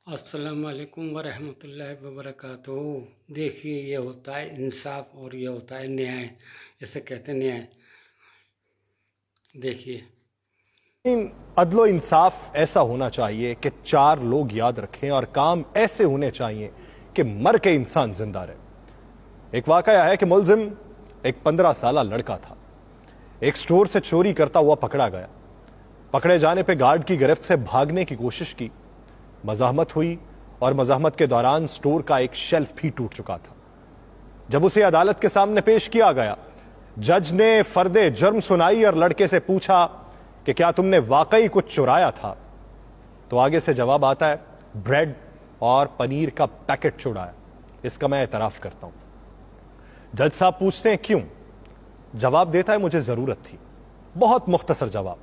السلام علیکم ورحمۃ اللہ وبرکاتہ۔ دیکھیے، یہ ہوتا ہے انصاف اور یہ ہوتا ہے نیائے، اسے کہتے ہیں نیائے۔ دیکھیے، عدل و انصاف ایسا ہونا چاہیے کہ چار لوگ یاد رکھیں اور کام ایسے ہونے چاہیے کہ مر کے انسان زندہ رہے۔ ایک واقعہ ہے کہ ملزم ایک 15 سالہ لڑکا تھا، ایک سٹور سے چوری کرتا ہوا پکڑا گیا۔ پکڑے جانے پہ گارڈ کی گرفت سے بھاگنے کی کوشش کی، مزاحمت ہوئی اور مزاحمت کے دوران سٹور کا ایک شیلف بھی ٹوٹ چکا تھا۔ جب اسے عدالت کے سامنے پیش کیا گیا، جج نے فرد جرم سنائی اور لڑکے سے پوچھا کہ کیا تم نے واقعی کچھ چرایا تھا؟ تو آگے سے جواب آتا ہے، بریڈ اور پنیر کا پیکٹ چرایا، اس کا میں اعتراف کرتا ہوں۔ جج صاحب پوچھتے ہیں کیوں؟ جواب دیتا ہے مجھے ضرورت تھی۔ بہت مختصر جواب۔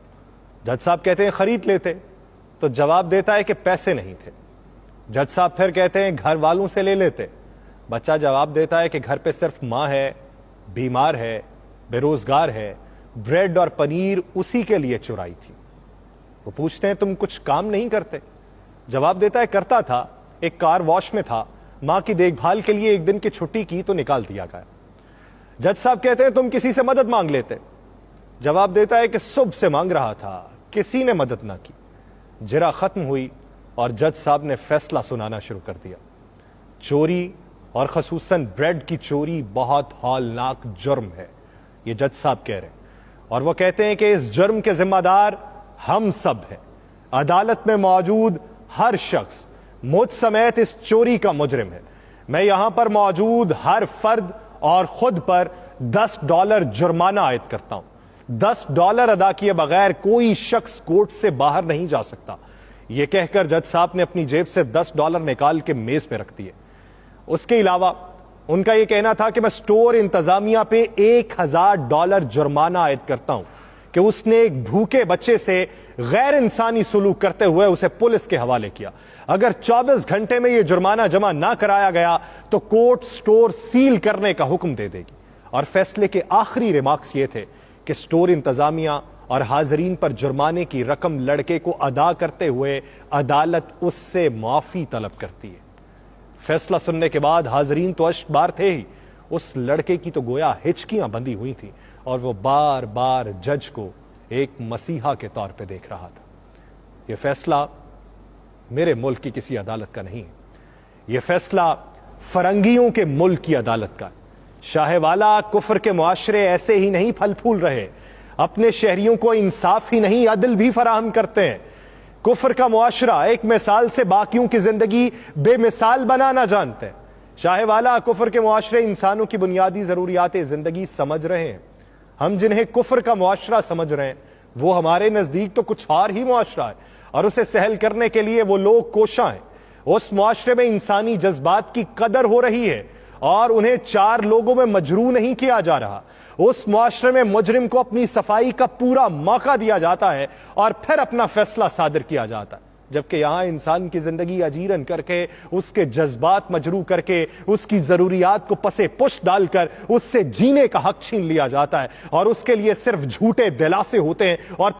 جج صاحب کہتے ہیں خرید لیتے، تو جواب دیتا ہے کہ پیسے نہیں تھے۔ جج صاحب پھر کہتے ہیں گھر والوں سے لے لیتے۔ بچہ جواب دیتا ہے کہ گھر پہ صرف ماں ہے، بیمار ہے، بے روزگار ہے، بریڈ اور پنیر اسی کے لیے چرائی تھی۔ وہ پوچھتے ہیں تم کچھ کام نہیں کرتے؟ جواب دیتا ہے کرتا تھا، ایک کار واش میں تھا، ماں کی دیکھ بھال کے لیے ایک دن کی چھٹی کی تو نکال دیا گیا۔ جج صاحب کہتے ہیں تم کسی سے مدد مانگ لیتے؟ جواب دیتا ہے کہ صبح سے مانگ رہا تھا، کسی نے مدد نہ کی۔ جرا ختم ہوئی اور جج صاحب نے فیصلہ سنانا شروع کر دیا۔ چوری اور خصوصاً بریڈ کی چوری بہت ہولناک جرم ہے، یہ جج صاحب کہہ رہے ہیں، اور وہ کہتے ہیں کہ اس جرم کے ذمہ دار ہم سب ہیں۔ عدالت میں موجود ہر شخص مجھ سمیت اس چوری کا مجرم ہے۔ میں یہاں پر موجود ہر فرد اور خود پر $10 جرمانہ عائد کرتا ہوں۔ $10 ادا کیے بغیر کوئی شخص کورٹ سے باہر نہیں جا سکتا۔ یہ کہہ کر جج صاحب نے اپنی جیب سے $10 نکال کے میز پہ رکھ دیے۔ اس کے علاوہ ان کا یہ کہنا تھا کہ میں سٹور انتظامیہ پہ $1000 جرمانہ عائد کرتا ہوں کہ اس نے ایک بھوکے بچے سے غیر انسانی سلوک کرتے ہوئے اسے پولیس کے حوالے کیا۔ اگر 24 گھنٹے میں یہ جرمانہ جمع نہ کرایا گیا تو کورٹ سٹور سیل کرنے کا حکم دے دے گی۔ اور فیصلے کے آخری ریمارکس یہ تھے کہ سٹور انتظامیہ اور حاضرین پر جرمانے کی رقم لڑکے کو ادا کرتے ہوئے عدالت اس سے معافی طلب کرتی ہے۔ فیصلہ سننے کے بعد حاضرین تو اشک بار تھے ہی، اس لڑکے کی تو گویا ہچکیاں بندھی ہوئی تھیں اور وہ بار بار جج کو ایک مسیحا کے طور پہ دیکھ رہا تھا۔ یہ فیصلہ میرے ملک کی کسی عدالت کا نہیں ہے، یہ فیصلہ فرنگیوں کے ملک کی عدالت کا ہے۔ شاہ والا کفر کے معاشرے ایسے ہی نہیں پھل پھول رہے، اپنے شہریوں کو انصاف ہی نہیں عدل بھی فراہم کرتے ہیں۔ کفر کا معاشرہ ایک مثال سے باقیوں کی زندگی بے مثال بنانا جانتے ہیں۔ شاہ والا کفر کے معاشرے انسانوں کی بنیادی ضروریات زندگی سمجھ رہے ہیں۔ ہم جنہیں کفر کا معاشرہ سمجھ رہے ہیں وہ ہمارے نزدیک تو کچھ اور ہی معاشرہ ہے، اور اسے سہل کرنے کے لیے وہ لوگ کوشاں ہیں۔ اس معاشرے میں انسانی جذبات کی قدر ہو رہی ہے اور انہیں 4 لوگوں میں مجروح نہیں کیا جا رہا۔ اس معاشرے میں مجرم کو اپنی صفائی کا پورا موقع دیا جاتا ہے اور پھر اپنا فیصلہ صادر کیا جاتا ہے، جبکہ یہاں انسان کی زندگی اجیرن کر کے، اس کے جذبات مجروح کر کے، اس کی ضروریات کو پسے پشت ڈال کر اس سے جینے کا حق چھین لیا جاتا ہے، اور اس کے لیے صرف جھوٹے دلاسے ہوتے ہیں اور